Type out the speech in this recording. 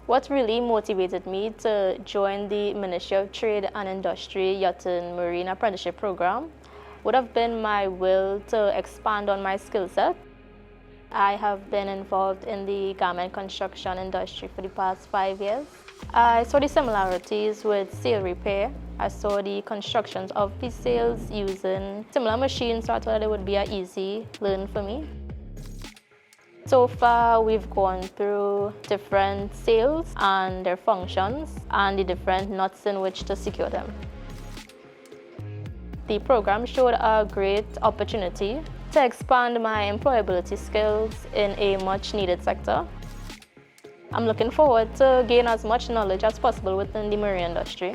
What really motivated me to join the Ministry of Trade and Industry Yachting Marine Apprenticeship Programme would have been my will to expand on my skill set. I have been involved in the garment construction industry for the past 5 years. I saw the similarities with sail repair. I saw the constructions of the sails using similar machines, so I thought it would be an easy learn for me. So far, we've gone through different sails and their functions and the different knots in which to secure them. The program showed a great opportunity to expand my employability skills in a much needed sector. I'm looking forward to gain as much knowledge as possible within the marine industry.